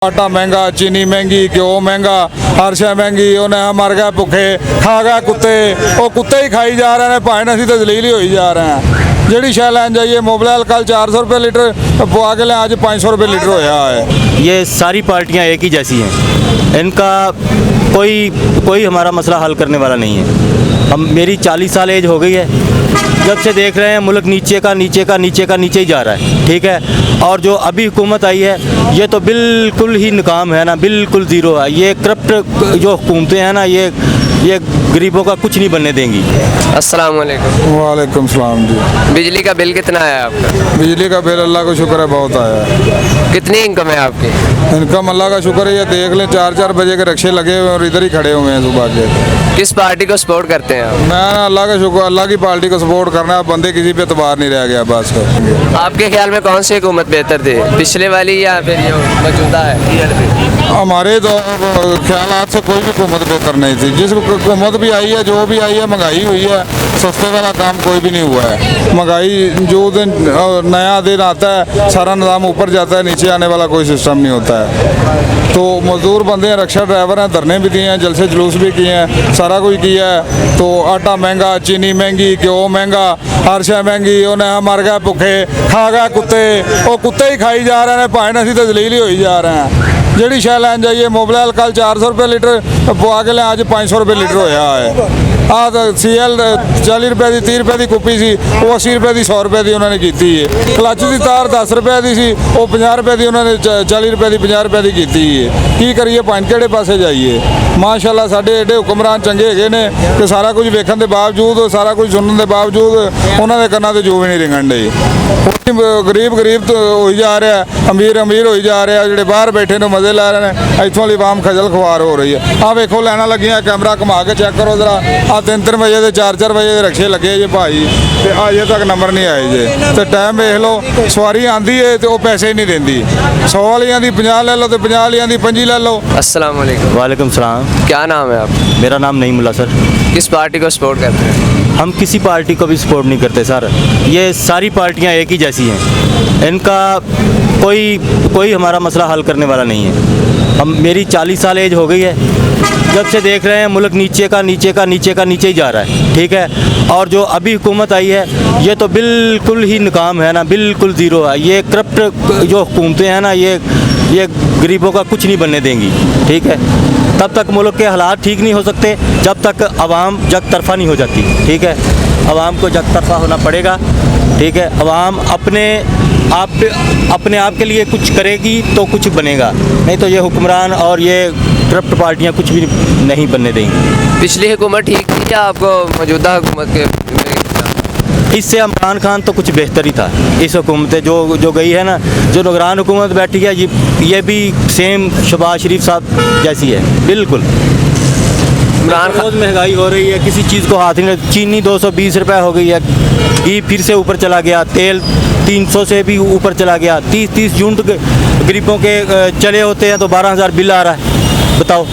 आटा महंगा, चीनी महंगी, घ्यो महंगा, हर शय महंगी। उन्हें मर गए भुखे, खा गए कुत्ते, वो कुत्ते ही खाई जा रहे हैं, भावें असीं तो जलील ही होई जा रहे हैं। ਜਿਹੜੀ शै लैन जाइए मोबलाइल कल 400 रुपये लीटर पवा के लें, आज 500 रुपये लीटर होया है। ये सारी पार्टियां एक ही जैसी हैं, इनका कोई हमारा मसला हल करने वाला नहीं है। हम मेरी 40 साल एज हो गई है, जब से देख रहे हैं मुल्क नीचे का नीचे ही जा रहा है, ठीक है। और जो अभी हुकूमत आई है ये तो बिल्कुल ही नाकाम है ना, बिल्कुल ज़ीरो है। ये करप्ट जो हुकूमतें हैं ना, ये गरीबों का कुछ नहीं बनने देंगी। अस्सलाम वालेकुम। वालेकुम सलाम जी। बिजली का बिल कितना आया आपका? बिजली का बिल अल्लाह का शुक्र है बहुत आया है। कितनी इनकम है आपकी? इनकम अल्लाह का शुक्र है, ये देख लें 4-4 बजे के रिक्शे लगे हुए हैं और इधर ही खड़े हुए हैं सुबह के। किस पार्टी को सपोर्ट करते हैं आप? मैं ना अल्लाह का शुक्र, अल्लाह की पार्टी को सपोर्ट करना है, बंदे किसी पे एतबार नहीं रह गया बस। आपके ख्याल में कौन सी हुकूमत बेहतर थी, पिछले वाली या फिर ये मौजूदा है? हमारे तो ख्याल से कोई भी हुकूमत बेहतर नहीं थी। जिस हुकूमत भी आई है, जो भी आई है, महंगाई हुई है, सस्ते वाला काम कोई भी नहीं हुआ है। महंगाई जो दिन नया दिन आता है सारा निज़ाम ऊपर जाता है, नीचे आने वाला कोई सिस्टम नहीं होता है। तो मजदूर बंदे हैं, रिक्शा ड्राइवर हैं, धरने भी दिए हैं, जलसे जुलूस भी किए हैं, सारा कुछ किया है। तो आटा महंगा, चीनी महंगी, घ्यो महंगा, हर शय महंगी। उन्हें मर गए भुखे, खा गए कुत्ते, वो कुत्ते ही खाई जा रहे हैं, भावें असीं तो जलील ही होई जा रहे हैं। ਜਿਹੜੀ शै लैन जाइए मोबलाइल कल 400 रुपये लीटर पवा के लें, आज 500 रुपये लीटर होया है। तो CL 40 रुपये की 30 रुपये की कुप्पी सी, वो 80 रुपये की 100 रुपये की उन्होंने की है। क्लच की तार 10 रुपये की सी, वो 50 रुपये की उन्होंने 40 रुपये की 50 रुपये की की है। की करिए, भावें किहड़े पासे जाइए। माशाअल्लाह साडे एडे हुक्मरान चंगे हैगे ने कि सारा कुछ वेखण के बावजूद, सारा कुछ सुनने के बावजूद उन्होंने कन्नां ते जो भी नहीं रिंगण डई। गरीब तो होई जा रहा है, अमीर होई जा रहा है, जिहड़े बाहर बैठे ने मजे लै रहे हैं, इत्थों वाली आवाम खजल खुआर हो रही है। आ वेखो लाइनां लगियां, कैमरा घुमा के चेक करो जरा, आ 3-3 बजे के 4-4 बजे के रिक्शे लगे जे भाई, ते अजे तक नंबर नहीं आए जे। ते टाइम वेख लो, सवारी आंदी है तो वो पैसे ही नहीं देंदी। 100 वाली आंदी 50 ले लो, तो 50 वाली आंदी 25 ले लो। अस्सलाम वालेकुम। वालेकुम सलाम। क्या नाम है आप? मेरा नाम नईमुल्लाह सर। किस पार्टी को सपोर्ट करते हैं? हम किसी पार्टी को भी सपोर्ट नहीं करते सर, ये सारी पार्टियां एक ही जैसी हैं, इनका कोई हमारा मसला हल करने वाला नहीं है। हम मेरी 40 साल एज हो गई है, जब से देख रहे हैं मुल्क नीचे का नीचे ही जा रहा है, ठीक है। और जो अभी हुकूमत आई है ये तो बिल्कुल ही नाकाम है ना, बिल्कुल ज़ीरो है। ये करप्ट जो हुकूमतें हैं ना, ये गरीबों का कुछ नहीं बनने देंगी, ठीक है। तब तक मुल्क के हालात ठीक नहीं हो सकते जब तक आवाम जग तरफा नहीं हो जाती, ठीक है। आवाम को जग तरफा होना पड़ेगा, ठीक है। आवाम अपने आप के लिए कुछ करेगी तो कुछ बनेगा, नहीं तो ये हुक्मरान और ये करप्ट पार्टियां कुछ भी नहीं बनने देंगी। पिछली हुकूमत ठीक थी या आपको मौजूदा हुकूमत के? इससे इमरान खान तो कुछ बेहतर ही था। इस हुकूमत जो गई है ना, जो निगरान हुकूमत बैठी है, ये भी सेम शहबाज शरीफ साहब जैसी है, बिल्कुल। इमरान खान महंगाई हो रही है, किसी चीज़ को हाथ नहीं, चीनी 220 रुपये हो गई है, घी फिर से ऊपर चला गया, तेल 300 से भी ऊपर चला गया। 30 यूनिट गरीबों के चले होते हैं तो 12,000 बिल आ रहा है, बताओ।